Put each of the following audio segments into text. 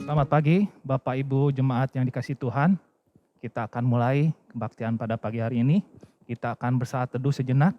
Selamat pagi, Bapak Ibu jemaat yang dikasihi Tuhan. Kita akan mulai kebaktian pada pagi hari ini. Kita akan bersaat teduh sejenak.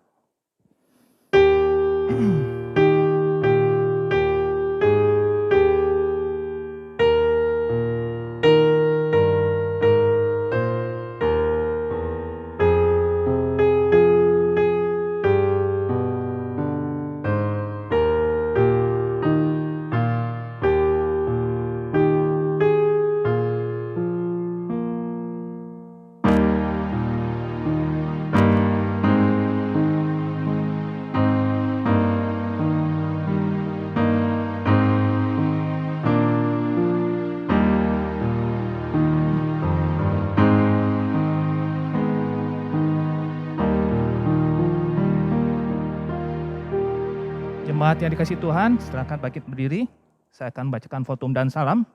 Jemaat yang dikasihi Tuhan, silakan bangkit berdiri. Saya akan bacakan votum dan salam.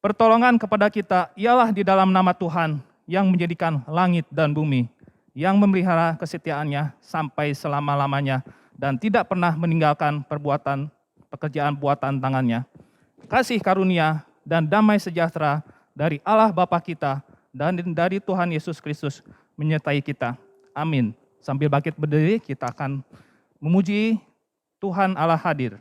Pertolongan kepada kita ialah di dalam nama Tuhan yang menjadikan langit dan bumi, yang memelihara kesetiaannya sampai selama-lamanya dan tidak pernah meninggalkan pekerjaan buatan tangannya. Kasih karunia dan damai sejahtera dari Allah Bapa kita dan dari Tuhan Yesus Kristus menyertai kita. Amin. Sambil bangkit berdiri, kita akan memuji Tuhan Allah hadir.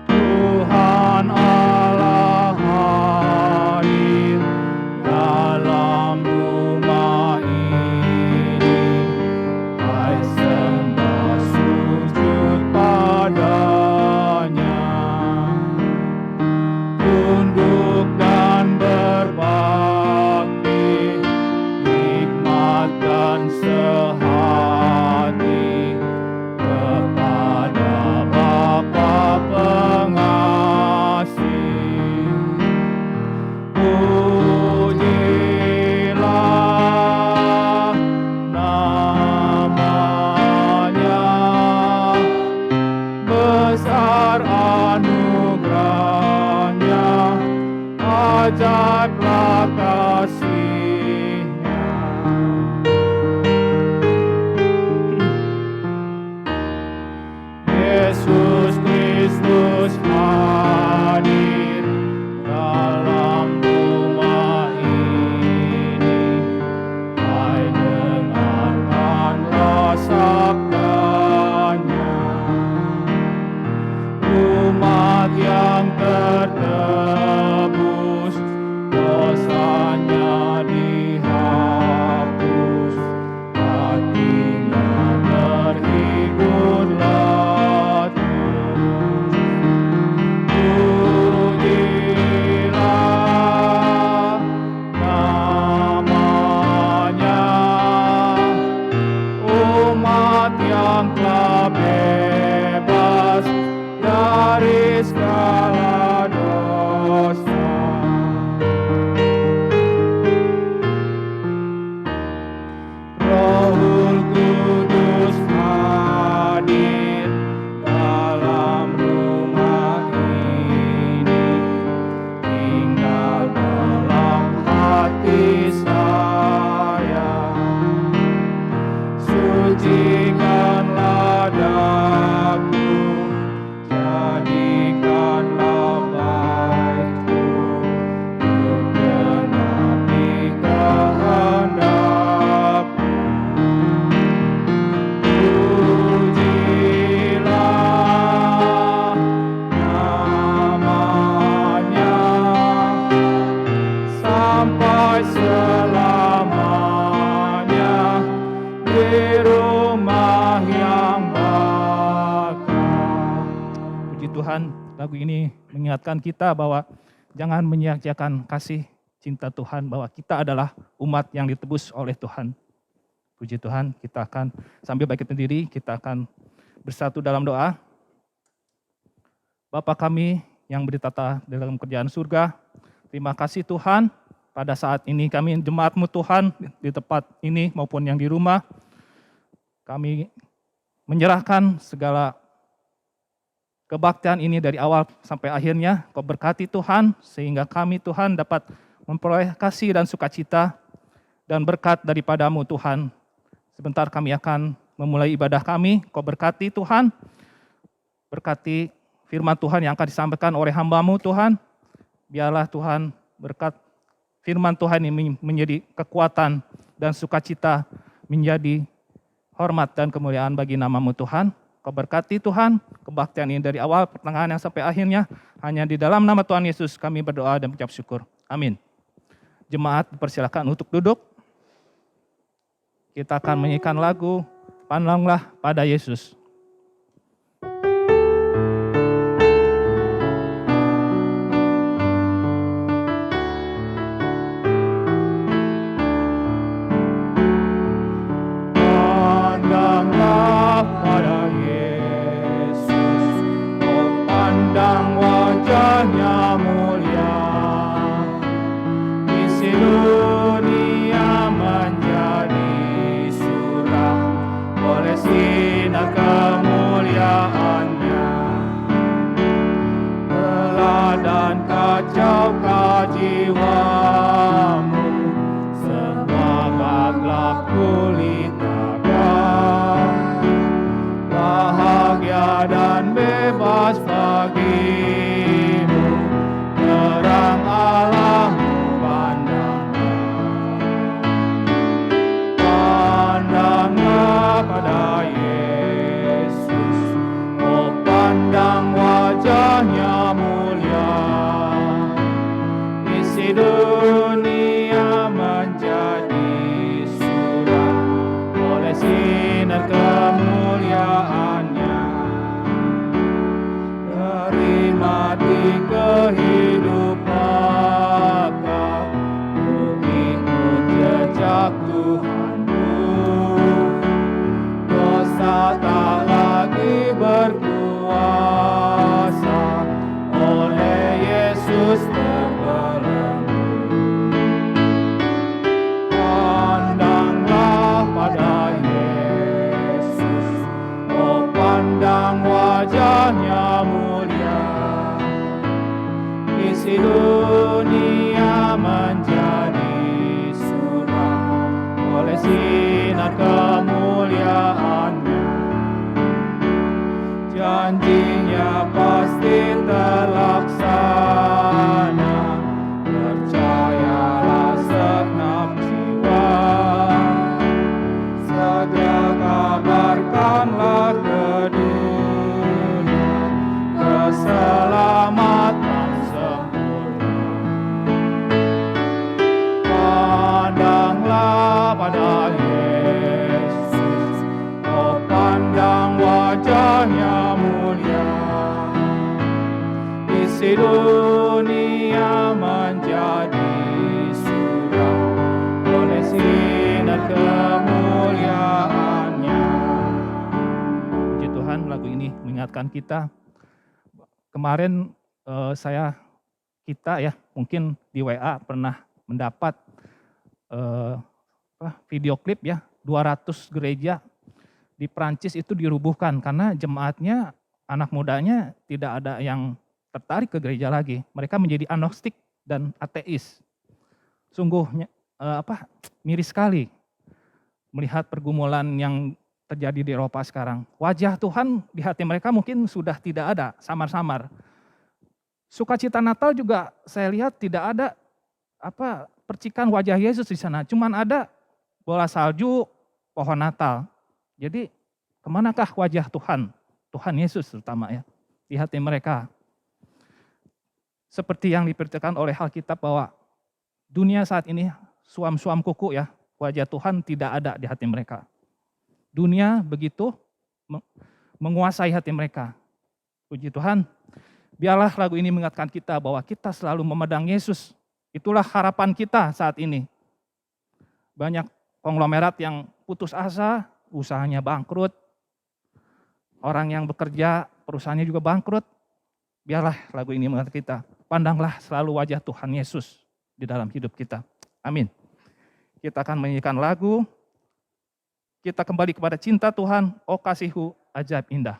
Tuhan Allah hadir dalam rumah ini. Hai sembah sujud padanya. Tunduk dan berbakti, hikmat dan sehati kepada Bapa pengasih. Pujilah namanya, besar anugerahnya, ajaiblah kasih-Nya. Yesus Kristus hadir dalam rumah ini. Hai dengarkanlah sabdanya. Umat yang tertebus, dosanya dihapus, hatinya terhiburlah terus. Pujilah namanya, umat yang telah bebas dari segala dosa. Rohul Kudus hadir dalam rumah ini, tinggal dalam hati saya. Sucikanlah daku, jadikanlah baitku, untuk genapi kehendakmu. Pujilah namanya, sampai selamanya di rumah yang bakal. Puji Tuhan, lagu ini mengingatkan kita bahwa jangan menyia-nyiakan kasih cinta Tuhan, bahwa kita adalah umat yang ditebus oleh Tuhan. Puji Tuhan, kita akan sambil bangkit berdiri, kita akan bersatu dalam doa. Bapa kami yang bertata dalam kerajaan surga, terima kasih Tuhan, pada saat ini kami jemaat-Mu Tuhan di tempat ini maupun yang di rumah, kami menyerahkan segala kebaktian ini dari awal sampai akhirnya. Kau berkati Tuhan, sehingga kami Tuhan dapat memperoleh kasih dan sukacita dan berkat daripada-Mu Tuhan. Sebentar kami akan memulai ibadah kami. Kau berkati Tuhan, berkati firman Tuhan yang akan disampaikan oleh hamba-Mu Tuhan. Biarlah Tuhan berkat firman Tuhan ini menjadi kekuatan dan sukacita, menjadi hormat dan kemuliaan bagi nama-Mu Tuhan. Kau berkati Tuhan, kebaktian ini dari awal pertengahan yang sampai akhirnya. Hanya di dalam nama Tuhan Yesus kami berdoa dan mengucap syukur. Amin. Jemaat dipersilakan untuk duduk. Kita akan menyanyikan lagu Pandanglah pada Yesus. Kita kemarin kita mungkin di WA pernah mendapat video klip 200 gereja di Prancis itu dirubuhkan karena jemaatnya, anak mudanya tidak ada yang tertarik ke gereja lagi. Mereka menjadi agnostik dan ateis. Sungguh miris sekali melihat pergumulan yang terjadi di Eropa sekarang. Wajah Tuhan di hati mereka mungkin sudah tidak ada, samar-samar. Sukacita Natal juga saya lihat tidak ada percikan wajah Yesus di sana. Cuman ada bola salju, pohon Natal. Jadi kemanakah wajah Tuhan? Tuhan Yesus terutama di hati mereka. Seperti yang diberitakan oleh Alkitab bahwa dunia saat ini suam-suam kuku wajah Tuhan tidak ada di hati mereka. Dunia begitu menguasai hati mereka. Puji Tuhan, biarlah lagu ini mengingatkan kita bahwa kita selalu memandang Yesus. Itulah harapan kita saat ini. Banyak konglomerat yang putus asa, usahanya bangkrut. Orang yang bekerja, perusahaannya juga bangkrut. Biarlah lagu ini mengingatkan kita. Pandanglah selalu wajah Tuhan Yesus di dalam hidup kita. Amin. Kita akan menyanyikan lagu. Kita kembali kepada cinta Tuhan, oh kasih-Mu ajaib indah.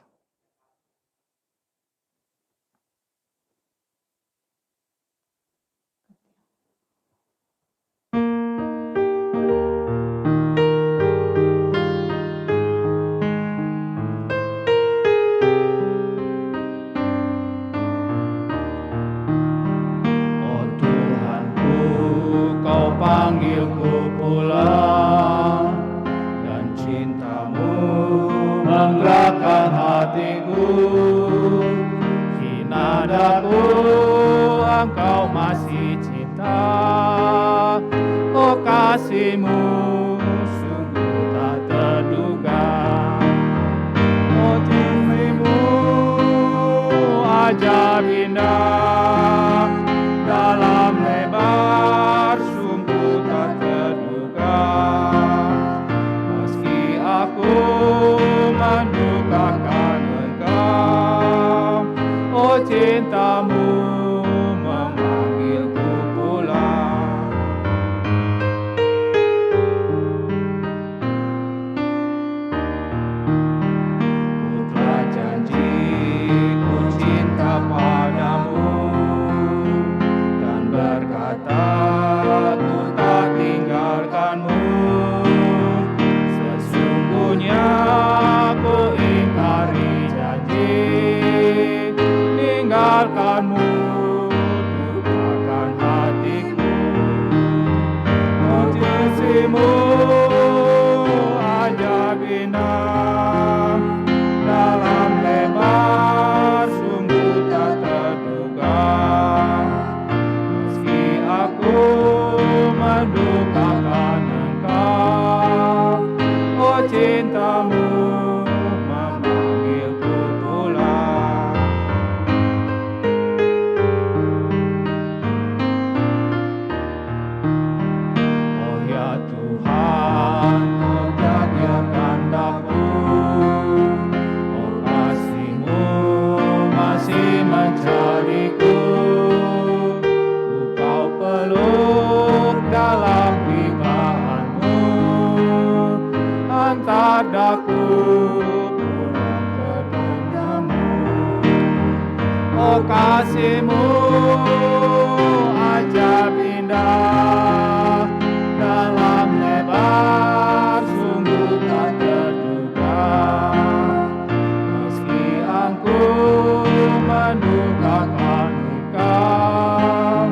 kasih-Mu sungguh tak terduga. Oh kasih-Mu ajaib indah, dalam lebar sungguh tak terduga. Meski aku mendukakan Engkau, oh cinta-Mu memanggilku pulang. Ku telah janji ku cinta padamu, dan berkata ku tak tinggalkanmu. Sesungguhnya ku ingkari janji, tinggalkanmu, dukakan hatiku. Oh kasih-Mu ajaib indah, dalam lebar sungguh tak terduga. Meski aku mendukakan Engkau, oh cinta-Mu memanggilku pulang. Oh ya Tuhan, tegaknya kehendak-Mu, oh kasih-Mu masih mencariku. Ku Kau peluk dalam limpahan-Mu, hantar daku pulang ke denganmu. Oh kasih-Mu ajaib indah, dalam lebar sungguh tak terduga. Meski aku mendukakan Engkau,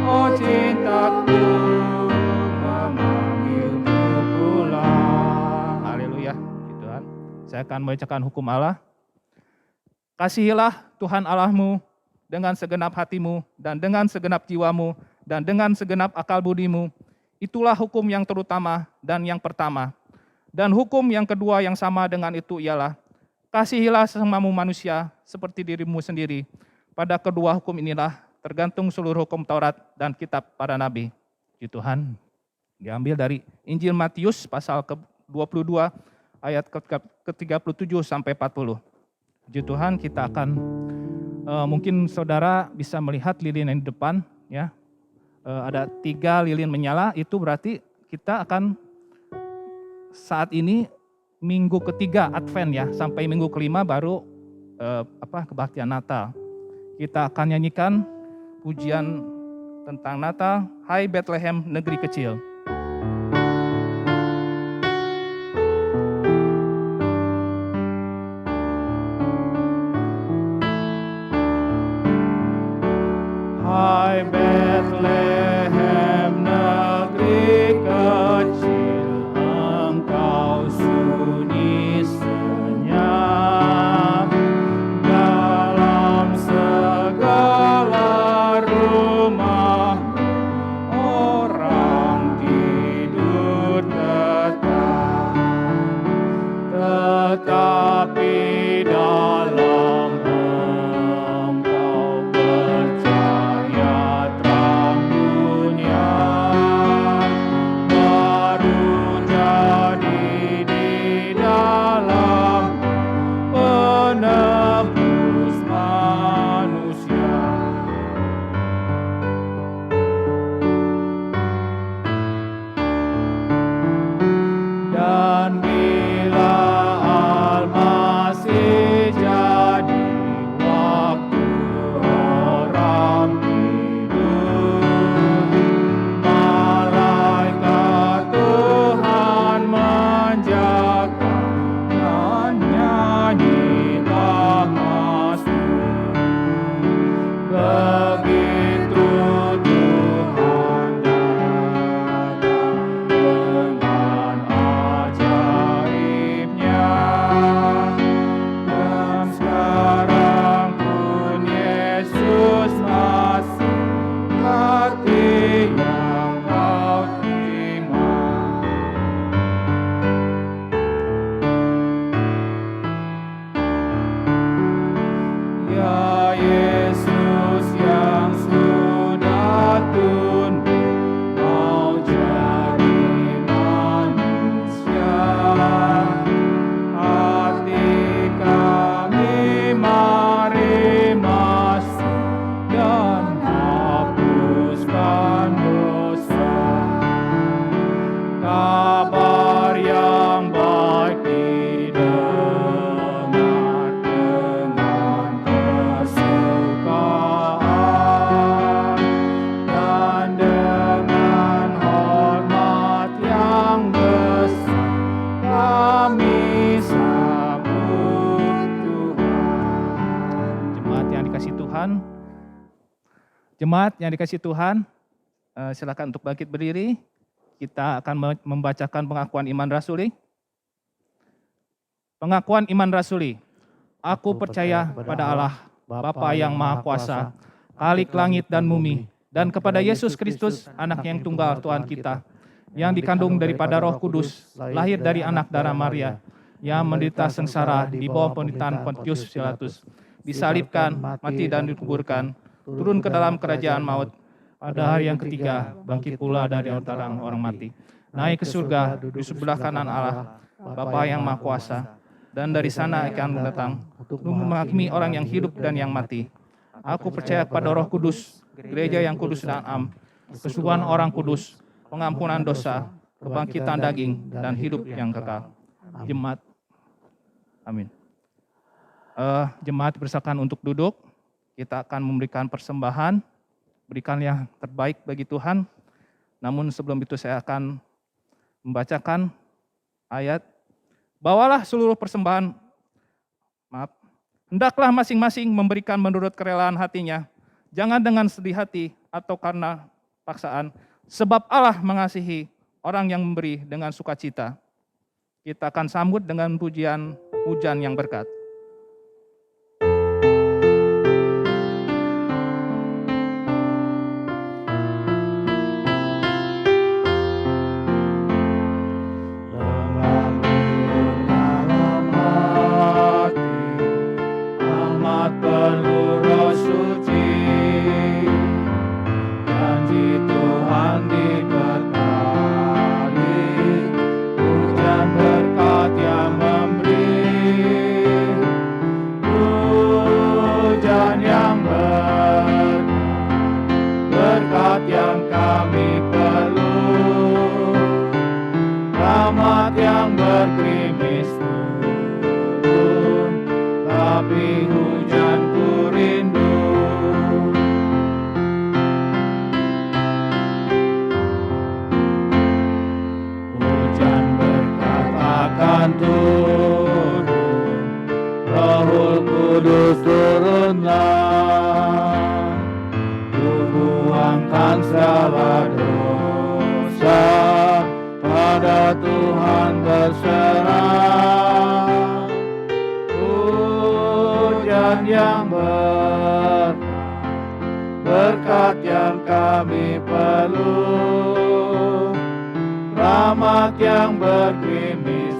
oh cintaku memanggilku pulang. Haleluya, puji Tuhan. Saya akan membacakan hukum Allah. Kasihilah Tuhan Allahmu dengan segenap hatimu, dan dengan segenap jiwamu, dan dengan segenap akal budimu. Itulah hukum yang terutama dan yang pertama. Dan hukum yang kedua yang sama dengan itu ialah, kasihilah sesamamu manusia seperti dirimu sendiri. Pada kedua hukum inilah tergantung seluruh hukum Taurat dan kitab para nabi. Puji Tuhan. Diambil dari Injil Matius pasal ke-22 ayat ke-37 sampai 40. Puji Tuhan, kita akan mungkin saudara bisa melihat lilin yang di depan, ya. Ada 3 lilin menyala, itu berarti kita akan saat ini minggu ketiga Advent, ya, sampai minggu kelima baru kebaktian Natal. Kita akan nyanyikan pujian tentang Natal, Hai Bethlehem negeri kecil. Hai Bethlehem negeri kecil, engkau sunyi senyap dalam segala rumah. Orang Jemaat yang dikasihi Tuhan, silakan untuk bangkit berdiri. Kita akan membacakan pengakuan iman rasuli. Pengakuan iman rasuli. Aku percaya pada Allah, Bapa yang Maha Kuasa, Khalik langit dan bumi, dan kepada Yesus Kristus, anak yang tunggal Tuhan kita, yang dikandung daripada Roh Kudus, lahir dari anak darah Maria, yang menderita sengsara di bawah pemerintahan Pontius Pilatus, disalibkan, mati dan dikuburkan, turun ke dalam kerajaan maut, pada hari yang ketiga bangkit pula dari antara orang mati, naik ke surga di sebelah kanan Allah, Bapa yang Maha Kuasa, dan dari sana akan datang untuk menghakimi orang yang hidup dan yang mati. Aku percaya pada Roh Kudus, gereja yang kudus dan am, kesucian orang kudus, pengampunan dosa, kebangkitan daging, dan hidup yang kekal. Jemaat, amin. Jemaat dipersilakan untuk duduk. Kita akan memberikan persembahan, berikan yang terbaik bagi Tuhan. Namun sebelum itu saya akan membacakan ayat. Bawalah seluruh persembahan, hendaklah masing-masing memberikan menurut kerelaan hatinya, jangan dengan sedih hati atau karena paksaan, sebab Allah mengasihi orang yang memberi dengan sukacita. Kita akan sambut dengan pujian hujan yang berkat. Berkat yang kami perlu, rahmat yang bergerimis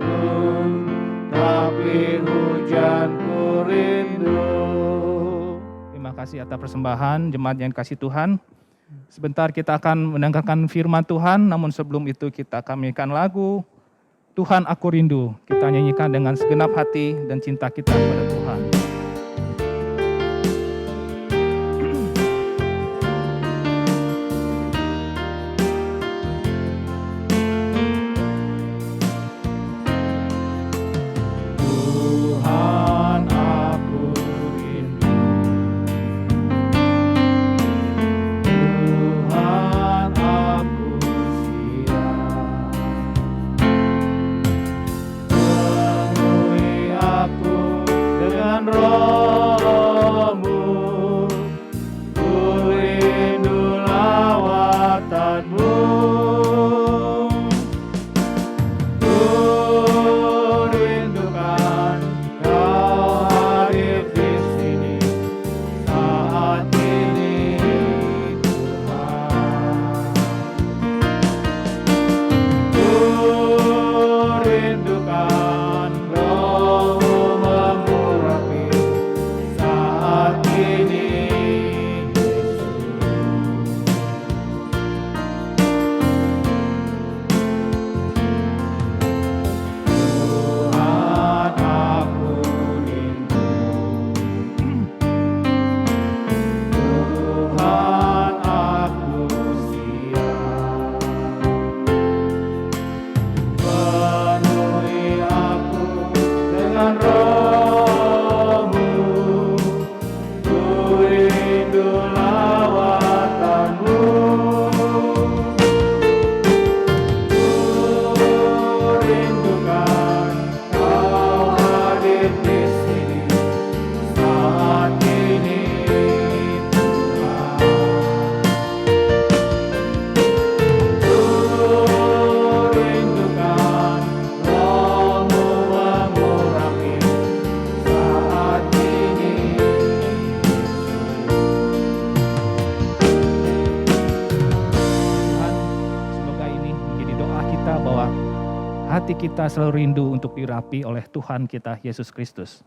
turun, tapi hujanku rindu. Terima kasih atas persembahan jemaat yang dikasihi Tuhan. Sebentar kita akan mendengarkan firman Tuhan, namun sebelum itu kita akan menyanyikan lagu Tuhan Aku Rindu. Kita nyanyikan dengan segenap hati dan cinta kita kepada Tuhan. hati kita selalu rindu untuk dirapi oleh Tuhan kita Yesus Kristus.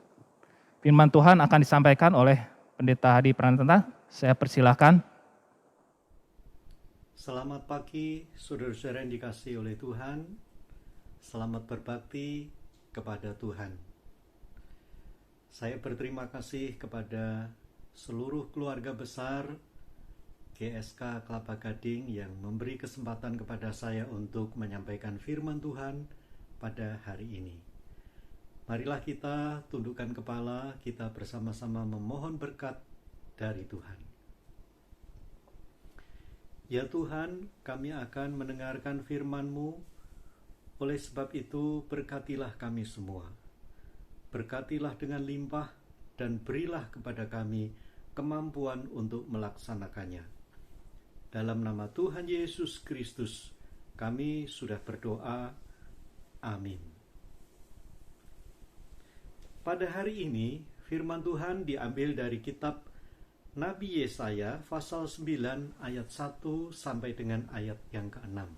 Firman Tuhan akan disampaikan oleh Pendeta Hadi Pranata. Saya persilahkan. Selamat pagi, saudara-saudara yang dikasihi oleh Tuhan. Selamat berbakti kepada Tuhan. Saya berterima kasih kepada seluruh keluarga besar GSK Kelapa Gading yang memberi kesempatan kepada saya untuk menyampaikan firman Tuhan pada hari ini. Marilah kita tundukkan kepala, kita bersama-sama memohon berkat dari Tuhan. Ya Tuhan, kami akan mendengarkan firman-Mu, oleh sebab itu berkatilah kami semua. Berkatilah dengan limpah dan berilah kepada kami kemampuan untuk melaksanakannya. Dalam nama Tuhan Yesus Kristus, kami sudah berdoa. Amin. Pada hari ini, firman Tuhan diambil dari kitab Nabi Yesaya pasal 9 ayat 1 sampai dengan ayat yang ke-6.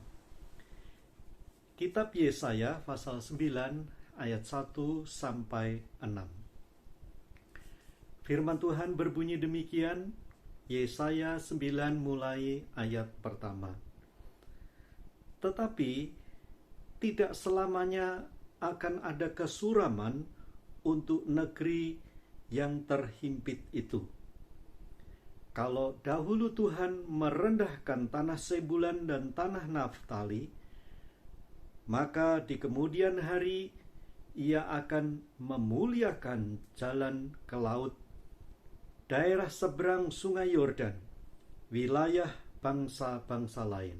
Kitab Yesaya pasal 9 ayat 1 sampai 6. Firman Tuhan berbunyi demikian, Yesaya 9 mulai ayat pertama. Tetapi tidak selamanya akan ada kesuraman untuk negeri yang terhimpit itu. Kalau dahulu Tuhan merendahkan tanah Sebulan dan tanah Naftali, maka di kemudian hari Ia akan memuliakan jalan ke laut, daerah seberang sungai Yordan, wilayah bangsa-bangsa lain.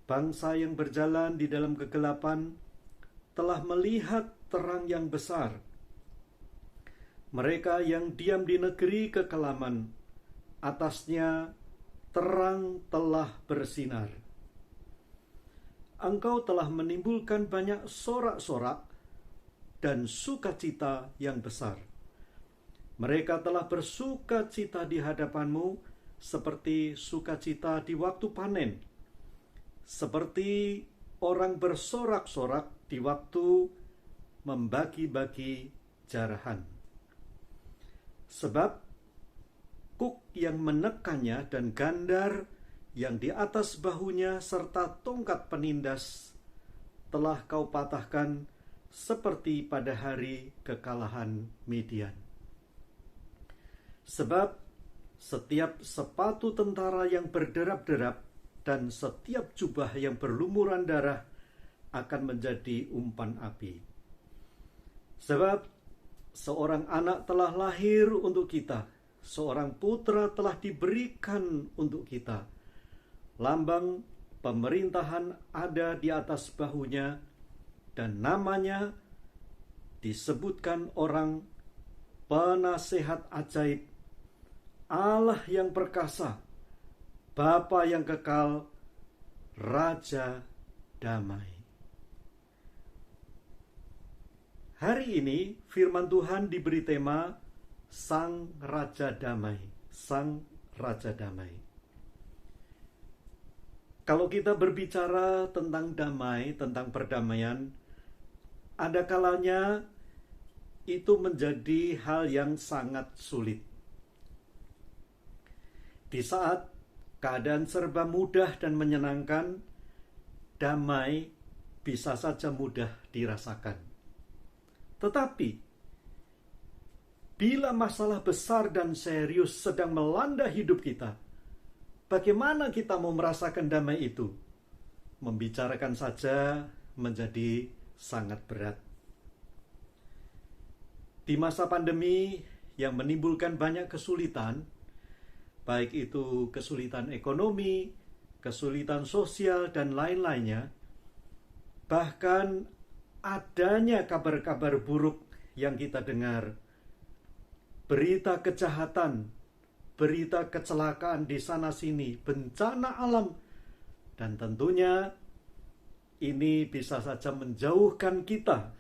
Bangsa yang berjalan di dalam kegelapan telah melihat terang yang besar. Mereka yang diam di negeri kekelaman, atasnya terang telah bersinar. Engkau telah menimbulkan banyak sorak-sorak dan sukacita yang besar. Mereka telah bersukacita di hadapan-Mu seperti sukacita di waktu panen, seperti orang bersorak-sorak di waktu membagi-bagi jarahan. Sebab kuk yang menekannya dan gandar yang di atas bahunya serta tongkat penindas telah Kau patahkan seperti pada hari kekalahan Midian. Sebab setiap sepatu tentara yang berderap-derap dan setiap jubah yang berlumuran darah akan menjadi umpan api. Sebab seorang anak telah lahir untuk kita, seorang putra telah diberikan untuk kita. Lambang pemerintahan ada di atas bahunya, dan namanya disebutkan orang Penasehat Ajaib, Allah yang perkasa, Bapa yang kekal, Raja Damai. Hari ini firman Tuhan diberi tema Sang Raja Damai, Sang Raja Damai. Kalau kita berbicara tentang damai, tentang perdamaian, ada kalanya itu menjadi hal yang sangat sulit. Di saat keadaan serba mudah dan menyenangkan, damai bisa saja mudah dirasakan. Tetapi, bila masalah besar dan serius sedang melanda hidup kita, bagaimana kita mau merasakan damai itu? Membicarakan saja menjadi sangat berat. Di masa pandemi yang menimbulkan banyak kesulitan, baik itu kesulitan ekonomi, kesulitan sosial, dan lain-lainnya, bahkan adanya kabar-kabar buruk yang kita dengar, berita kejahatan, berita kecelakaan di sana-sini, bencana alam, dan tentunya ini bisa saja menjauhkan kita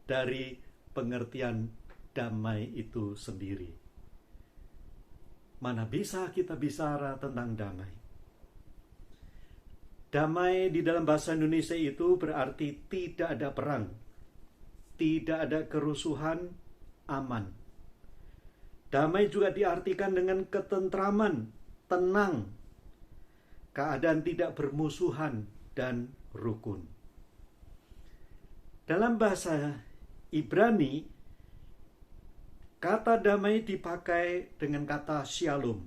dari pengertian damai itu sendiri. Mana bisa kita bicara tentang damai? Damai di dalam bahasa Indonesia itu berarti tidak ada perang, tidak ada kerusuhan, aman. Damai juga diartikan dengan ketentraman, tenang, keadaan tidak bermusuhan, dan rukun. Dalam bahasa Ibrani, kata damai dipakai dengan kata shalom,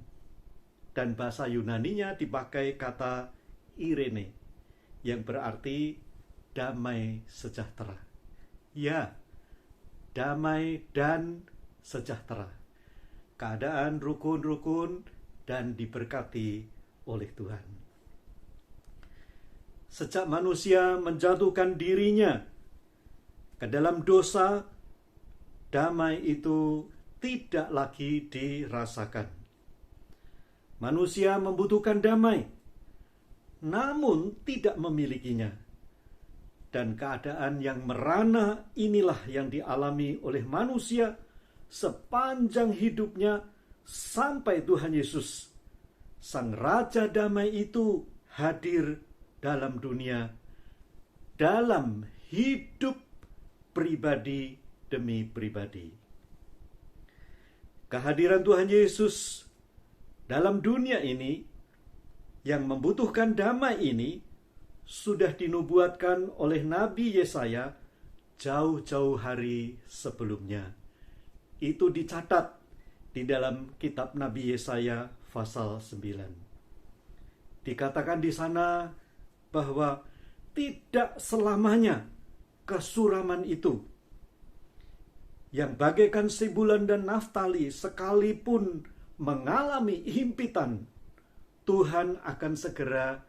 dan bahasa Yunaninya dipakai kata Irene, yang berarti damai sejahtera. Ya, damai dan sejahtera. Keadaan rukun-rukun dan diberkati oleh Tuhan. Sejak manusia menjatuhkan dirinya ke dalam dosa, damai itu tidak lagi dirasakan. Manusia membutuhkan damai, namun tidak memilikinya. Dan keadaan yang merana inilah yang dialami oleh manusia sepanjang hidupnya sampai Tuhan Yesus, Sang Raja Damai itu hadir dalam dunia, dalam hidup pribadi demi pribadi. Kehadiran Tuhan Yesus dalam dunia ini yang membutuhkan damai ini sudah dinubuatkan oleh Nabi Yesaya jauh-jauh hari sebelumnya. Itu dicatat di dalam kitab Nabi Yesaya pasal 9. Dikatakan di sana bahwa tidak selamanya kesuraman itu yang bagaikan Sebulan dan Naftali sekalipun mengalami himpitan, Tuhan akan segera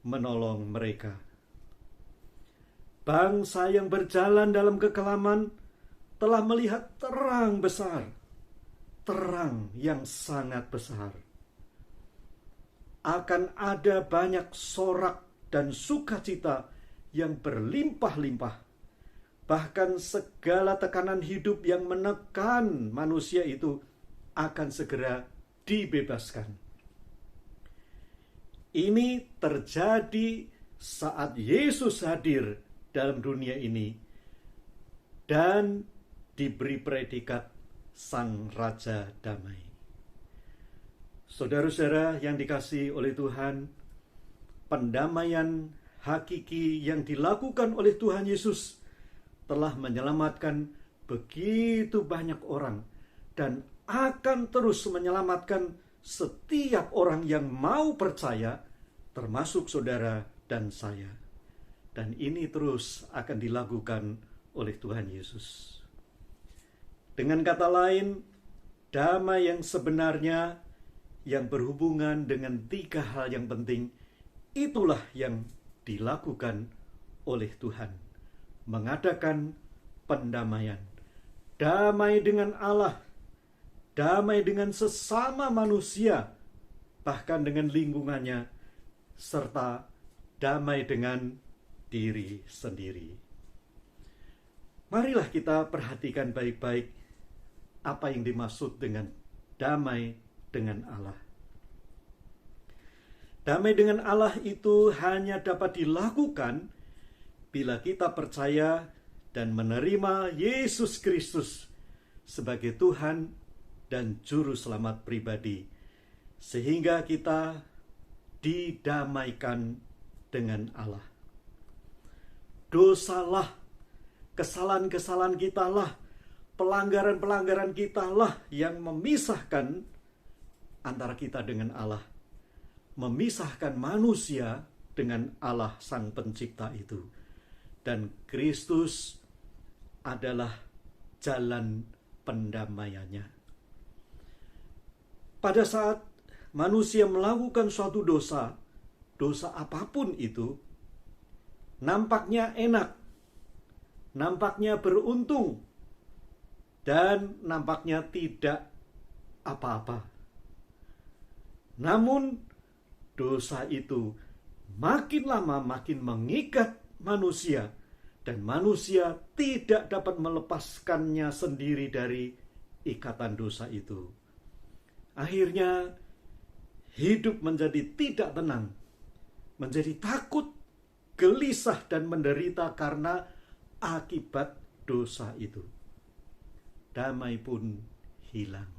menolong mereka. Bangsa yang berjalan dalam kekelaman telah melihat terang besar, terang yang sangat besar. Akan ada banyak sorak dan sukacita yang berlimpah-limpah. Bahkan segala tekanan hidup yang menekan manusia itu akan segera dibebaskan. Ini terjadi saat Yesus hadir dalam dunia ini dan diberi predikat Sang Raja Damai. Saudara-saudara yang dikasihi oleh Tuhan, pendamaian hakiki yang dilakukan oleh Tuhan Yesus telah menyelamatkan begitu banyak orang dan akan terus menyelamatkan setiap orang yang mau percaya, termasuk saudara dan saya. Dan ini terus akan dilakukan oleh Tuhan Yesus. Dengan kata lain, damai yang sebenarnya yang berhubungan dengan 3 hal yang penting, itulah yang dilakukan oleh Tuhan. Mengadakan pendamaian. Damai dengan Allah, damai dengan sesama manusia, bahkan dengan lingkungannya, serta damai dengan diri sendiri. Marilah kita perhatikan baik-baik apa yang dimaksud dengan damai dengan Allah. Damai dengan Allah itu hanya dapat dilakukan bila kita percaya dan menerima Yesus Kristus sebagai Tuhan dan Juru Selamat pribadi, sehingga kita didamaikan dengan Allah. Dosalah, kesalahan-kesalahan kita lah, pelanggaran-pelanggaran kita lah yang memisahkan antara kita dengan Allah, memisahkan manusia dengan Allah Sang Pencipta itu. Dan Kristus adalah jalan pendamaiannya. Pada saat manusia melakukan suatu dosa, dosa apapun itu, nampaknya enak, nampaknya beruntung, dan nampaknya tidak apa-apa. Namun, dosa itu makin lama makin mengikat manusia, dan manusia tidak dapat melepaskannya sendiri dari ikatan dosa itu. Akhirnya, hidup menjadi tidak tenang, menjadi takut, gelisah, dan menderita karena akibat dosa itu. Damai pun hilang.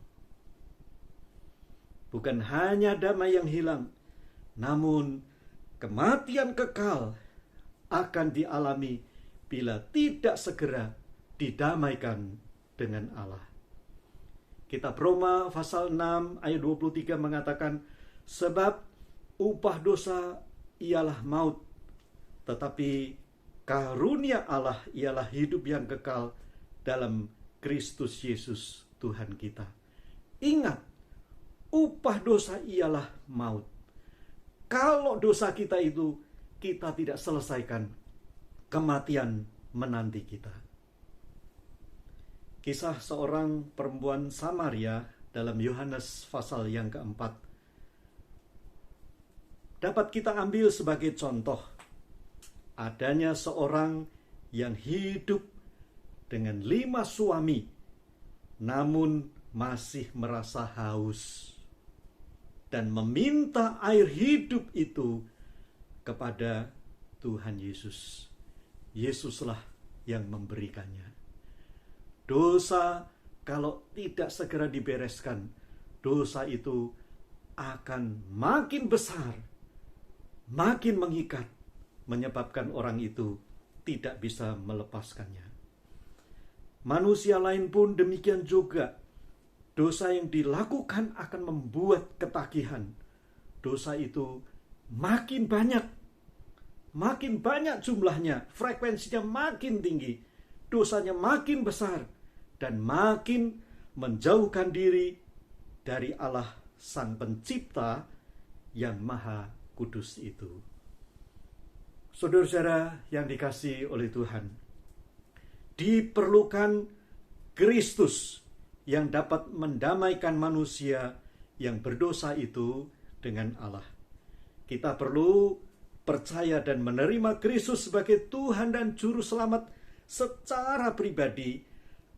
Bukan hanya damai yang hilang, namun kematian kekal akan dialami bila tidak segera didamaikan dengan Allah. Kitab Roma pasal 6 ayat 23 mengatakan, sebab upah dosa ialah maut, tetapi karunia Allah ialah hidup yang kekal dalam Kristus Yesus Tuhan kita. Ingat, upah dosa ialah maut. Kalau dosa kita itu kita tidak selesaikan, kematian menanti kita. Kisah seorang perempuan Samaria dalam Yohanes pasal yang keempat dapat kita ambil sebagai contoh adanya seorang yang hidup dengan 5 suami namun masih merasa haus dan meminta air hidup itu kepada Tuhan Yesus. Yesuslah yang memberikannya. Dosa kalau tidak segera dibereskan, dosa itu akan makin besar, makin mengikat, menyebabkan orang itu tidak bisa melepaskannya. Manusia lain pun demikian juga. Dosa yang dilakukan akan membuat ketagihan. Dosa itu makin banyak jumlahnya, frekuensinya makin tinggi, dosanya makin besar, dan makin menjauhkan diri dari Allah Sang Pencipta yang Maha Kudus itu. Saudara-saudara yang dikasihi oleh Tuhan, diperlukan Kristus yang dapat mendamaikan manusia yang berdosa itu dengan Allah. Kita perlu percaya dan menerima Kristus sebagai Tuhan dan Juru Selamat secara pribadi,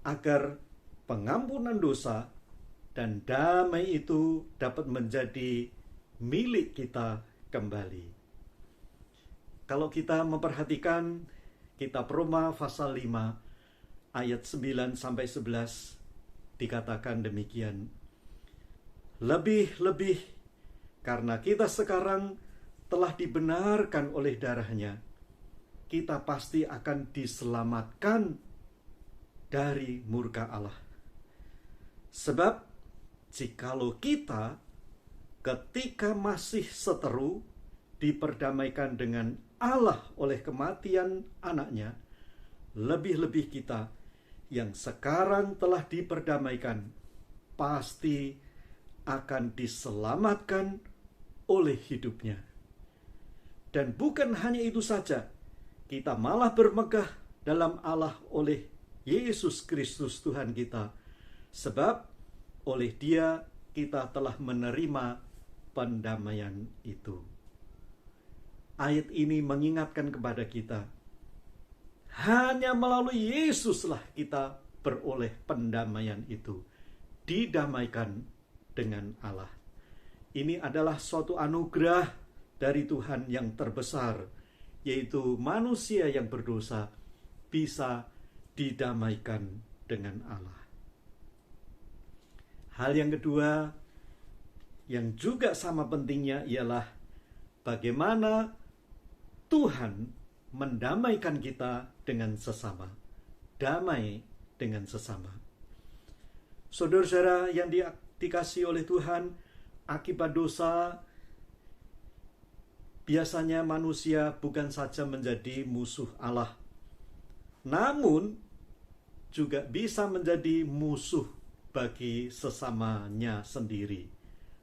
agar pengampunan dosa dan damai itu dapat menjadi milik kita kembali. Kalau kita memperhatikan kitab Roma pasal 5 ayat 9 sampai 11 dikatakan demikian. Lebih-lebih karena kita sekarang telah dibenarkan oleh darahnya, kita pasti akan diselamatkan dari murka Allah. Sebab jikalau kita ketika masih seteru diperdamaikan dengan Allah oleh kematian anaknya, lebih-lebih kita yang sekarang telah diperdamaikan pasti akan diselamatkan oleh hidupnya. Dan bukan hanya itu saja, kita malah bermegah dalam Allah oleh Yesus Kristus Tuhan kita, sebab oleh Dia kita telah menerima pendamaian itu. Ayat ini mengingatkan kepada kita, hanya melalui Yesuslah kita beroleh pendamaian itu, didamaikan dengan Allah. Ini adalah suatu anugerah dari Tuhan yang terbesar, yaitu manusia yang berdosa bisa didamaikan dengan Allah. Hal yang kedua yang juga sama pentingnya ialah bagaimana Tuhan mendamaikan kita dengan sesama. Damai dengan sesama. Saudara-saudara yang dikasihi oleh Tuhan, akibat dosa biasanya manusia bukan saja menjadi musuh Allah, namun juga bisa menjadi musuh bagi sesamanya sendiri,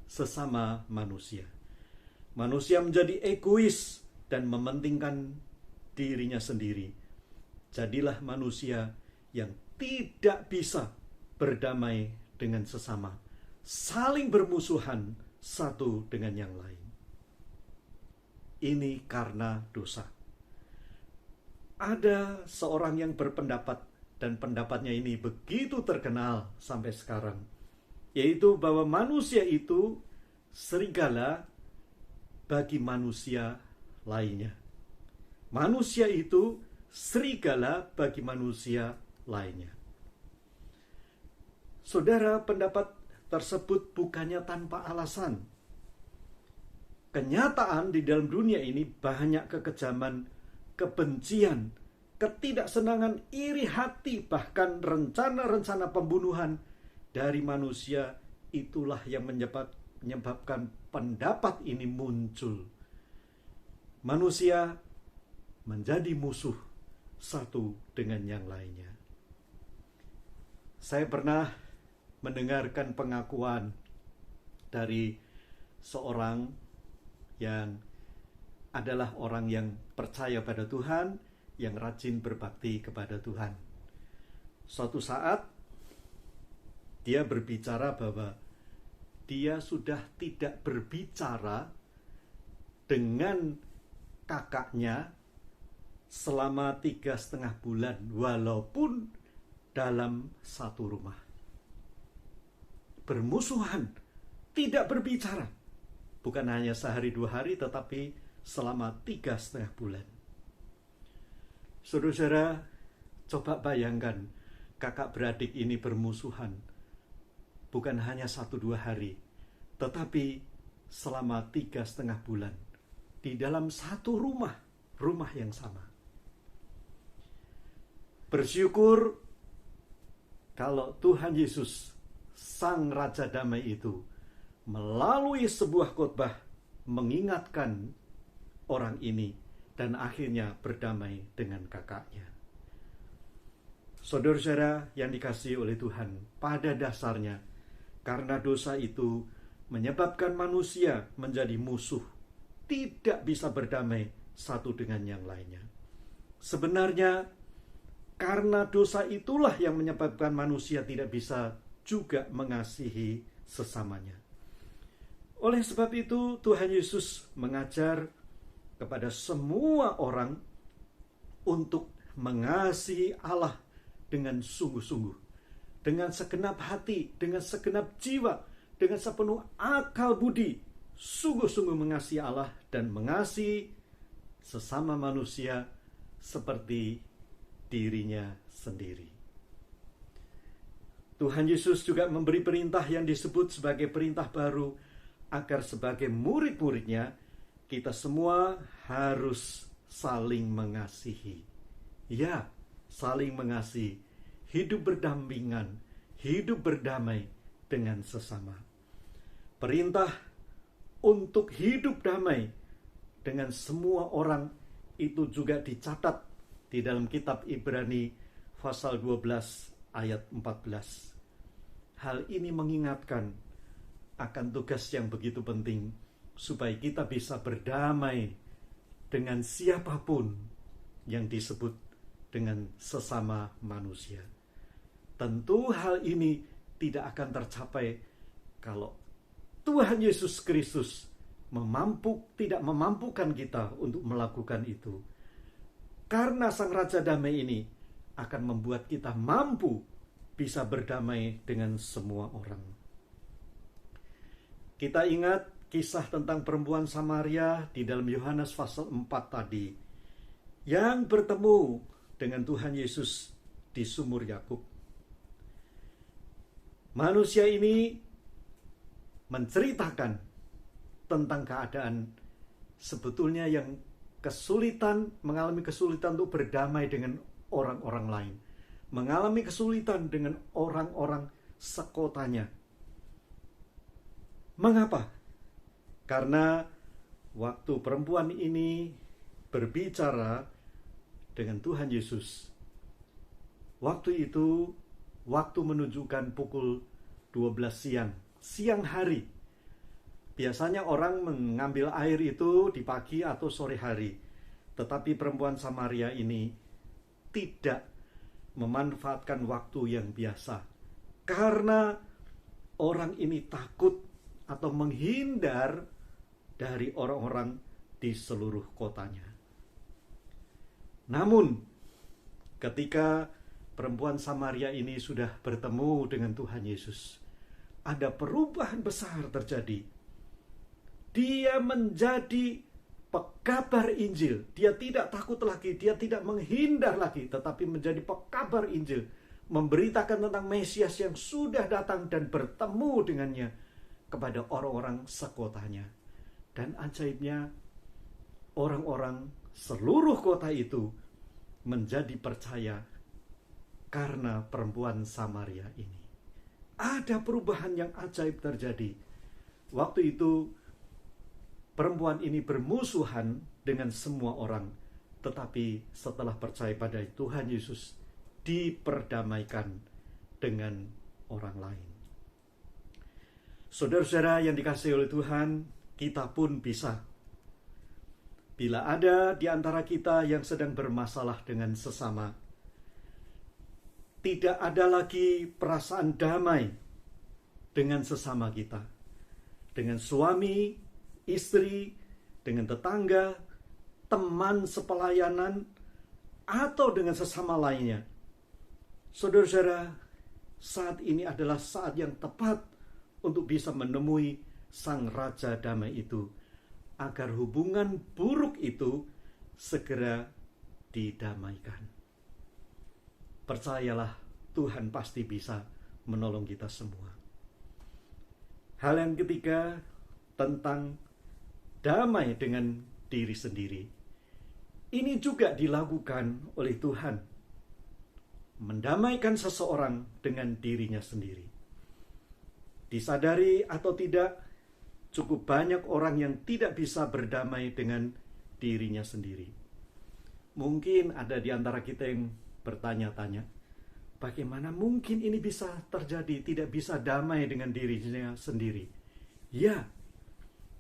sesama manusia. Manusia menjadi egois dan mementingkan dirinya sendiri. Jadilah manusia yang tidak bisa berdamai dengan sesama, saling bermusuhan satu dengan yang lain. Ini karena dosa. Ada seorang yang berpendapat, dan pendapatnya ini begitu terkenal sampai sekarang, yaitu bahwa manusia itu serigala bagi manusia lainnya. Manusia itu serigala bagi manusia lainnya. Saudara, pendapat tersebut bukannya tanpa alasan. Kenyataan di dalam dunia ini banyak kekejaman, kebencian, ketidaksenangan, iri hati, bahkan rencana-rencana pembunuhan dari manusia. Itulah yang menyebabkan pendapat ini muncul. Manusia menjadi musuh satu dengan yang lainnya. Saya pernah mendengarkan pengakuan dari seorang yang adalah orang yang percaya pada Tuhan, yang rajin berbakti kepada Tuhan. Suatu saat dia berbicara bahwa dia sudah tidak berbicara dengan kakaknya selama 3,5 bulan, walaupun dalam satu rumah. Bermusuhan, tidak berbicara. Bukan hanya sehari 2 hari, tetapi selama 3,5 bulan. Saudara-saudara, coba bayangkan kakak beradik ini bermusuhan. Bukan hanya 1-2 hari, tetapi selama 3,5 bulan. Di dalam satu rumah yang sama. Bersyukur kalau Tuhan Yesus, Sang Raja Damai itu, melalui sebuah khotbah mengingatkan orang ini dan akhirnya berdamai dengan kakaknya. Saudara-saudara yang dikasihi oleh Tuhan, pada dasarnya karena dosa itu menyebabkan manusia menjadi musuh, tidak bisa berdamai satu dengan yang lainnya. Sebenarnya karena dosa itulah yang menyebabkan manusia tidak bisa juga mengasihi sesamanya. Oleh sebab itu Tuhan Yesus mengajar kepada semua orang untuk mengasihi Allah dengan sungguh-sungguh, dengan segenap hati, dengan segenap jiwa, dengan sepenuh akal budi, sungguh-sungguh mengasihi Allah dan mengasihi sesama manusia seperti dirinya sendiri. Tuhan Yesus juga memberi perintah yang disebut sebagai perintah baru, agar sebagai murid-muridnya kita semua harus saling mengasihi. Ya, saling mengasihi, hidup berdampingan, hidup berdamai dengan sesama. Perintah untuk hidup damai dengan semua orang itu juga dicatat di dalam kitab Ibrani pasal 12 ayat 14. Hal ini mengingatkan akan tugas yang begitu penting supaya kita bisa berdamai dengan siapapun yang disebut dengan sesama manusia. Tentu hal ini tidak akan tercapai kalau Tuhan Yesus Kristus tidak memampukan kita untuk melakukan itu. Karena Sang Raja Damai ini akan membuat kita mampu bisa berdamai dengan semua orang. Kita ingat kisah tentang perempuan Samaria di dalam Yohanes pasal 4 tadi, yang bertemu dengan Tuhan Yesus di sumur Yakub. Manusia ini menceritakan tentang keadaan sebetulnya yang mengalami kesulitan untuk berdamai dengan orang-orang lain, mengalami kesulitan dengan orang-orang sekotanya. Mengapa? Karena waktu perempuan ini berbicara dengan Tuhan Yesus, waktu itu waktu menunjukkan pukul 12 siang hari. Biasanya orang mengambil air itu di pagi atau sore hari. Tetapi perempuan Samaria ini tidak memanfaatkan waktu yang biasa. Karena orang ini takut atau menghindar dari orang-orang di seluruh kotanya. Namun, ketika perempuan Samaria ini sudah bertemu dengan Tuhan Yesus, ada perubahan besar terjadi. Dia menjadi peka pekabar Injil. Dia tidak takut lagi, dia tidak menghindar lagi, tetapi menjadi pekabar Injil, memberitakan tentang Mesias yang sudah datang dan bertemu dengannya kepada orang-orang sekotanya. Dan ajaibnya, orang-orang seluruh kota itu menjadi percaya karena perempuan Samaria ini. Ada perubahan yang ajaib terjadi. Waktu itu perempuan ini bermusuhan dengan semua orang, tetapi setelah percaya pada Tuhan Yesus, diperdamaikan dengan orang lain. Saudara-saudara yang dikasihi oleh Tuhan, kita pun bisa. Bila ada di antara kita yang sedang bermasalah dengan sesama, tidak ada lagi perasaan damai dengan sesama kita, dengan suami, istri, dengan tetangga, teman sepelayanan, atau dengan sesama lainnya. Saudara-saudara, saat ini adalah saat yang tepat untuk bisa menemui Sang Raja Damai itu, agar hubungan buruk itu segera didamaikan. Percayalah, Tuhan pasti bisa menolong kita semua. Hal yang ketiga, tentang damai dengan diri sendiri. Ini juga dilakukan oleh Tuhan. Mendamaikan seseorang dengan dirinya sendiri. Disadari atau tidak, cukup banyak orang yang tidak bisa berdamai dengan dirinya sendiri. Mungkin ada di antara kita yang bertanya-tanya, bagaimana mungkin ini bisa terjadi, tidak bisa damai dengan dirinya sendiri? Ya,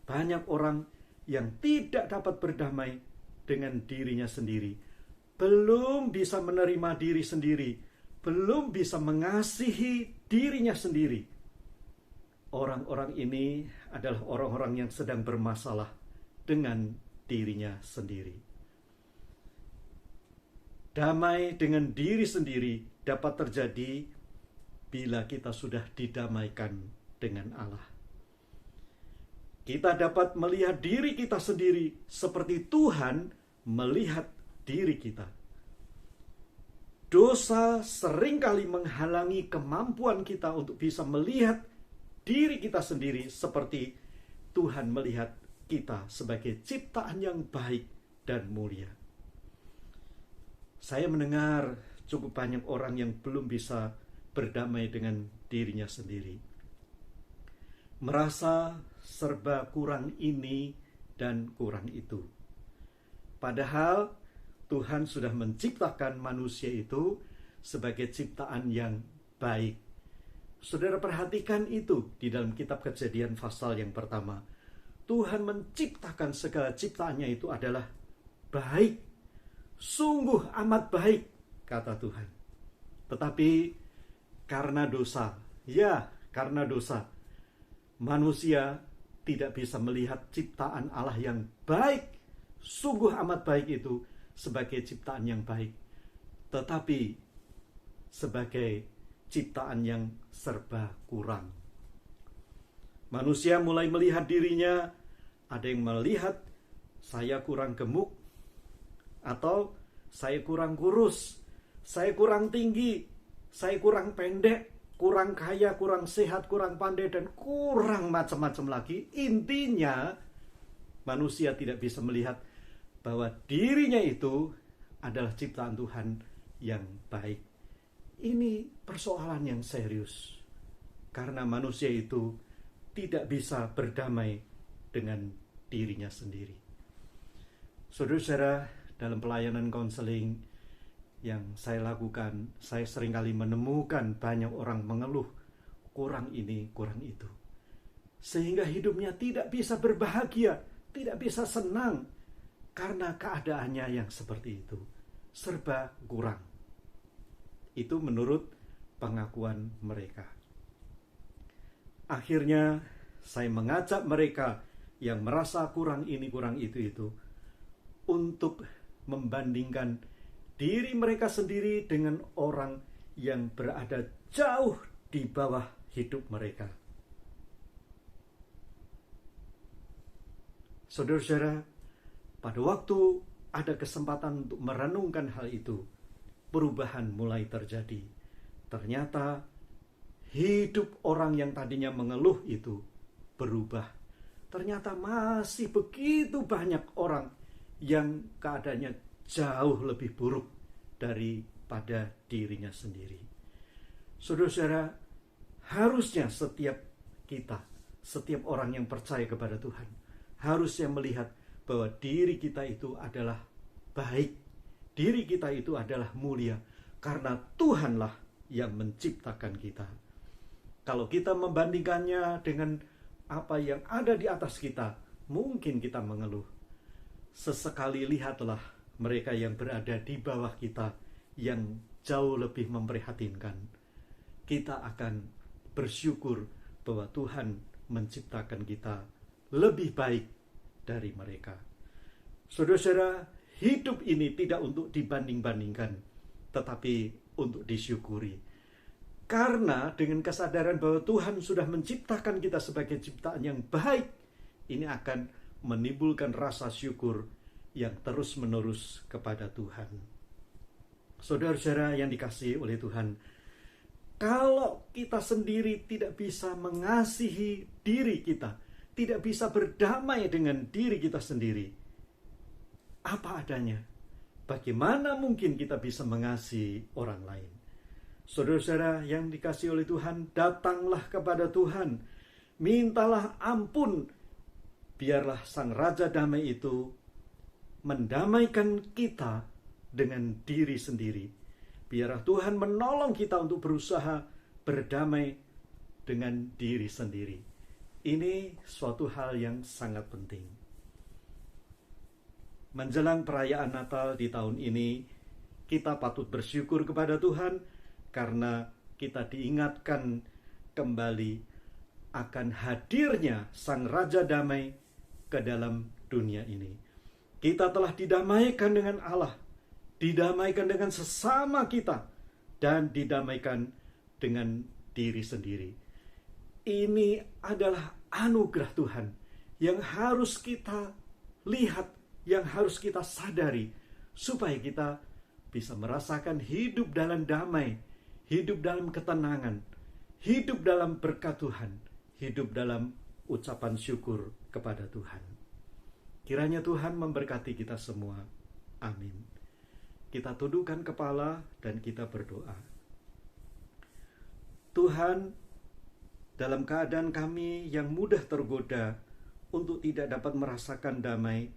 banyak orang yang tidak dapat berdamai dengan dirinya sendiri, belum bisa menerima diri sendiri, belum bisa mengasihi dirinya sendiri. Orang-orang ini adalah orang-orang yang sedang bermasalah dengan dirinya sendiri. Damai dengan diri sendiri dapat terjadi bila kita sudah didamaikan dengan Allah. Kita dapat melihat diri kita sendiri seperti Tuhan melihat diri kita. Dosa seringkali menghalangi kemampuan kita untuk bisa melihat diri kita sendiri seperti Tuhan melihat kita sebagai ciptaan yang baik dan mulia. Saya mendengar cukup banyak orang yang belum bisa berdamai dengan dirinya sendiri. Merasa serba kurang ini dan kurang itu. Padahal Tuhan sudah menciptakan manusia itu sebagai ciptaan yang baik. Saudara perhatikan itu di dalam kitab Kejadian pasal yang pertama. Tuhan menciptakan segala ciptaannya itu adalah baik. Sungguh amat baik, kata Tuhan. Tetapi karena dosa, manusia tidak bisa melihat ciptaan Allah yang baik, sungguh amat baik itu sebagai ciptaan yang baik, tetapi sebagai ciptaan yang serba kurang. Manusia mulai melihat dirinya, ada yang melihat saya kurang gemuk, atau saya kurang kurus, saya kurang tinggi, saya kurang pendek, kurang kaya, kurang sehat, kurang pandai, dan kurang macam-macam lagi. Intinya, manusia tidak bisa melihat bahwa dirinya itu adalah ciptaan Tuhan yang baik. Ini persoalan yang serius, karena manusia itu tidak bisa berdamai dengan dirinya sendiri. Saudara-saudara, dalam pelayanan konseling yang saya lakukan, saya seringkali menemukan banyak orang mengeluh, kurang ini, kurang itu. Sehingga hidupnya tidak bisa berbahagia, tidak bisa senang, karena keadaannya yang seperti itu. Serba kurang. Itu menurut pengakuan mereka. Akhirnya, saya mengajak mereka yang merasa kurang ini, kurang itu, untuk membandingkan diri mereka sendiri dengan orang yang berada jauh di bawah hidup mereka. Saudara-saudara, Pada waktu ada kesempatan untuk merenungkan hal itu, perubahan mulai terjadi. Ternyata hidup orang yang tadinya mengeluh itu berubah. Ternyata masih begitu banyak orang yang keadaannya jauh lebih buruk daripada dirinya sendiri. Saudara-saudara, harusnya setiap kita, setiap orang yang percaya kepada Tuhan, harusnya melihat bahwa diri kita itu adalah baik, diri kita itu adalah mulia, karena Tuhanlah yang menciptakan kita. Kalau kita membandingkannya dengan apa yang ada di atas kita, mungkin kita mengeluh. Sesekali lihatlah mereka yang berada di bawah kita yang jauh lebih memprihatinkan. Kita akan bersyukur bahwa Tuhan menciptakan kita lebih baik dari mereka. Saudara-saudara, hidup ini tidak untuk dibanding-bandingkan, tetapi untuk disyukuri. Karena dengan kesadaran bahwa Tuhan sudah menciptakan kita sebagai ciptaan yang baik, ini akan menimbulkan rasa syukur yang terus-menerus kepada Tuhan. Saudara-saudara yang dikasihi oleh Tuhan, kalau kita sendiri tidak bisa mengasihi diri kita, tidak bisa berdamai dengan diri kita sendiri, apa adanya, bagaimana mungkin kita bisa mengasihi orang lain? Saudara-saudara yang dikasihi oleh Tuhan, datanglah kepada Tuhan, mintalah ampun, biarlah Sang Raja Damai itu mendamaikan kita dengan diri sendiri. Biarlah Tuhan menolong kita untuk berusaha berdamai dengan diri sendiri. Ini suatu hal yang sangat penting. Menjelang perayaan Natal di tahun ini, kita patut bersyukur kepada Tuhan karena kita diingatkan kembali akan hadirnya Sang Raja Damai ke dalam dunia ini. Kita telah didamaikan dengan Allah, didamaikan dengan sesama kita, dan didamaikan dengan diri sendiri. Ini adalah anugerah Tuhan yang harus kita lihat, yang harus kita sadari, supaya kita bisa merasakan hidup dalam damai, hidup dalam ketenangan, hidup dalam berkat Tuhan, hidup dalam ucapan syukur kepada Tuhan. Kiranya Tuhan memberkati kita semua. Amin. Kita tundukkan kepala dan kita berdoa. Tuhan, dalam keadaan kami yang mudah tergoda untuk tidak dapat merasakan damai,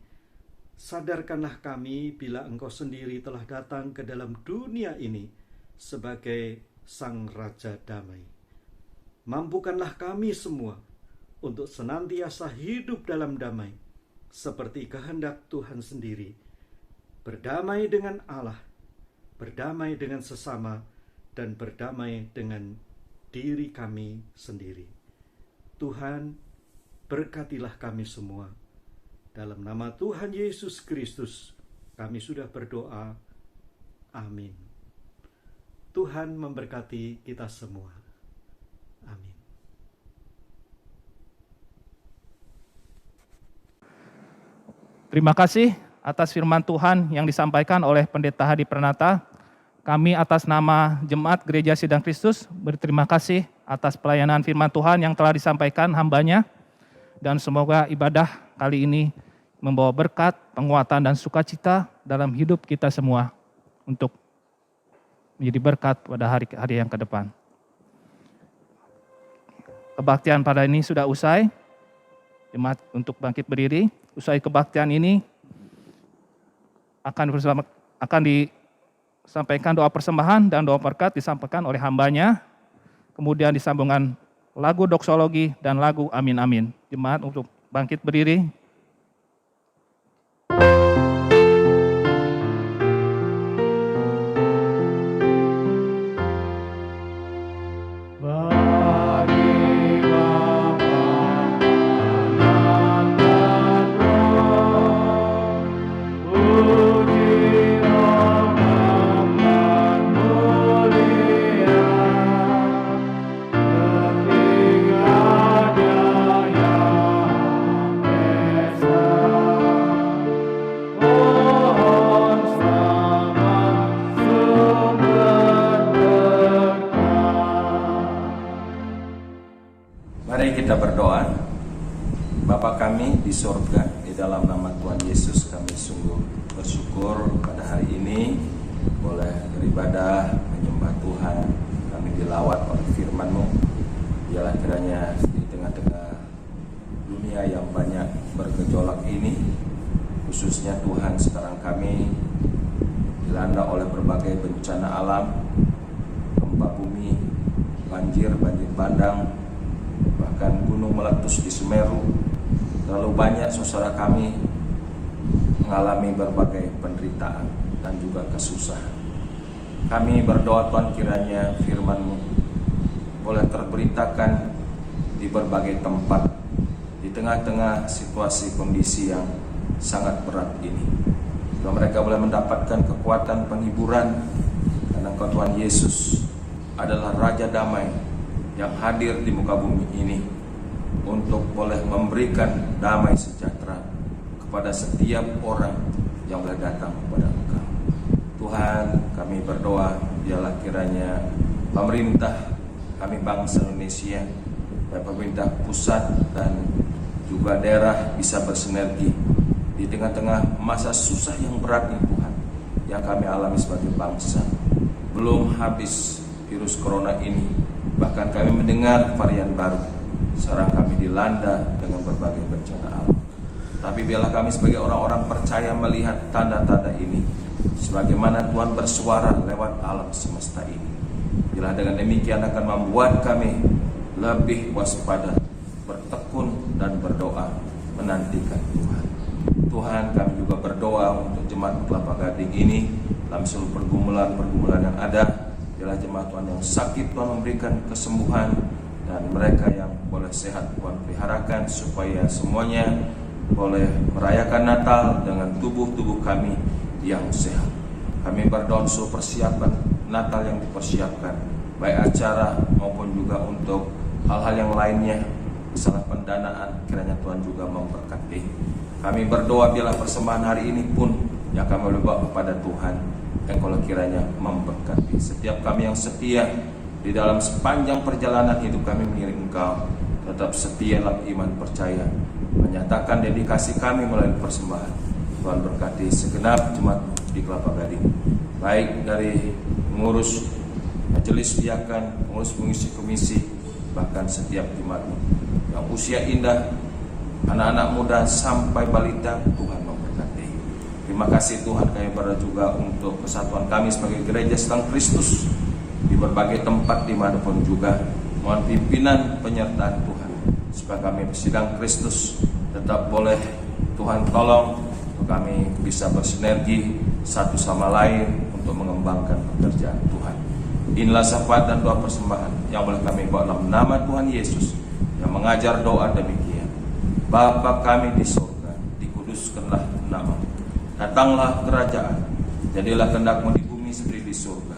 sadarkanlah kami bila Engkau sendiri telah datang ke dalam dunia ini sebagai Sang Raja Damai. Mampukanlah kami semua untuk senantiasa hidup dalam damai, seperti kehendak Tuhan sendiri, berdamai dengan Allah, berdamai dengan sesama, dan berdamai dengan diri kami sendiri. Tuhan, berkatilah kami semua. Dalam nama Tuhan Yesus Kristus, kami sudah berdoa. Amin. Tuhan memberkati kita semua. Amin. Terima kasih atas firman Tuhan yang disampaikan oleh Pendeta Hadi Pranata. Kami atas nama Jemaat Gereja Sidang Kristus berterima kasih atas pelayanan firman Tuhan yang telah disampaikan hambanya. Dan semoga ibadah kali ini membawa berkat, penguatan, dan sukacita dalam hidup kita semua untuk menjadi berkat pada hari-hari yang ke depan. Kebaktian pada ini sudah usai. Jemaat untuk bangkit berdiri. Usai kebaktian ini akan disampaikan doa persembahan dan doa berkat disampaikan oleh hambanya. Kemudian disambungkan lagu doksologi dan lagu Amin Amin. Jemaat untuk bangkit berdiri. di sorga, di dalam nama Tuhan Yesus kami sungguh bersyukur pada hari ini boleh beribadah, menyembah Tuhan. Kami dilawat oleh firman-Mu. Biarlah kiranya di tengah-tengah dunia yang banyak bergejolak ini, khususnya Tuhan sekarang kami dilanda oleh berbagai bencana alam, gempa bumi, banjir bandang, bahkan gunung meletus di Semeru. Terlalu banyak saudara kami mengalami berbagai penderitaan dan juga kesusahan. Kami berdoa Tuhan kiranya firman-Mu boleh terberitakan di berbagai tempat di tengah-tengah situasi kondisi yang sangat berat ini. Supaya mereka boleh mendapatkan kekuatan penghiburan karena Engkau Tuhan Yesus adalah Raja Damai yang hadir di muka bumi ini untuk boleh memberikan damai sejahtera kepada setiap orang yang boleh datang kepada Engkau. Tuhan, kami berdoa biarlah kiranya pemerintah kami bangsa Indonesia, baik pemerintah pusat dan juga daerah bisa bersinergi di tengah-tengah masa susah yang berat ini Tuhan yang kami alami sebagai bangsa. Belum habis virus corona ini, bahkan kami mendengar varian baru. Sekarang kami dilanda dengan berbagai bencana alam. Tapi biarlah kami sebagai orang-orang percaya melihat tanda-tanda ini, sebagaimana Tuhan bersuara lewat alam semesta ini. Biarlah dengan demikian akan membuat kami lebih waspada, bertekun dan berdoa menantikan Tuhan. Tuhan, kami juga berdoa untuk jemaat Kelapa Gading ini dalam seluruh pergumulan yang ada. Biarlah jemaat Tuhan yang sakit Tuhan memberikan kesembuhan, dan mereka yang boleh sehat Tuhan peliharakan supaya semuanya boleh merayakan Natal dengan tubuh-tubuh kami yang sehat. Kami berdoa untuk persiapan Natal yang dipersiapkan, baik acara maupun juga untuk hal-hal yang lainnya, masalah pendanaan, kiranya Tuhan juga memberkati. Kami berdoa biarlah persembahan hari ini pun yang kami bawa kepada Tuhan, yang kalau kiranya memberkati setiap kami yang setia di dalam sepanjang perjalanan hidup kami mengiring Engkau, tetap setia dalam iman percaya, menyatakan dedikasi kami melalui persembahan. Tuhan berkati segenap jemaat di Kelapa Gading, baik dari pengurus majelis diakan, pengurus pengisi komisi, bahkan setiap jemaat-Mu yang usia indah, anak-anak muda sampai balita. Tuhan memberkati. Terima kasih Tuhan, kami berdoa juga untuk kesatuan kami sebagai gereja sedang Kristus di berbagai tempat dimanapun juga. Mohon pimpinan penyertaan Tuhan supaya kami sidang Kristus tetap boleh Tuhan tolong untuk kami bisa bersinergi satu sama lain untuk mengembangkan pekerjaan Tuhan. Inilah syafaat dan doa persembahan yang boleh kami bawa dalam nama Tuhan Yesus yang mengajar doa demikian. Bapa kami di surga, dikuduskanlah nama-Mu. Datanglah kerajaan, jadilah kehendak-Mu di bumi seperti di surga.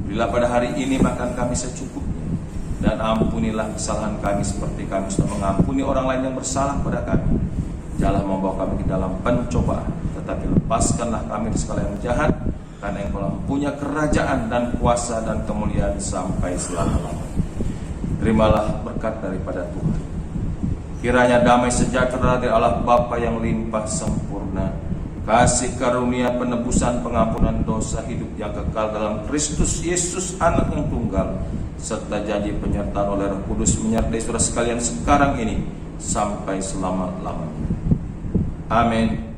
Berilah pada hari ini makan kami secukupnya, dan ampunilah kesalahan kami seperti kami sudah mengampuni orang lain yang bersalah pada kami. Janganlah membawa kami ke dalam pencobaan, tetapi lepaskanlah kami dari segala yang jahat, karena Engkau mempunyai kerajaan dan kuasa dan kemuliaan sampai selama-lamanya. Terimalah berkat daripada Tuhan. Kiranya damai sejahtera dari Allah Bapa yang limpah sempurna, kasih karunia penebusan pengampunan dosa hidup yang kekal dalam Kristus Yesus Anak yang tunggal, serta janji penyertaan oleh Roh Kudus menyertai saudara sekalian sekarang ini sampai selama-lamanya. Amin.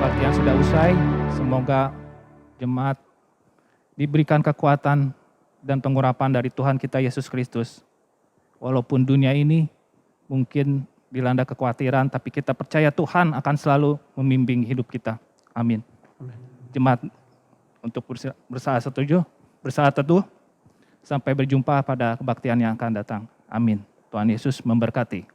Kebaktian sudah usai, semoga jemaat diberikan kekuatan dan pengurapan dari Tuhan kita Yesus Kristus. Walaupun dunia ini mungkin dilanda kekhawatiran, tapi kita percaya Tuhan akan selalu membimbing hidup kita. Amin. Jemaat untuk bersama teduh, sampai berjumpa pada kebaktian yang akan datang. Amin. Tuhan Yesus memberkati.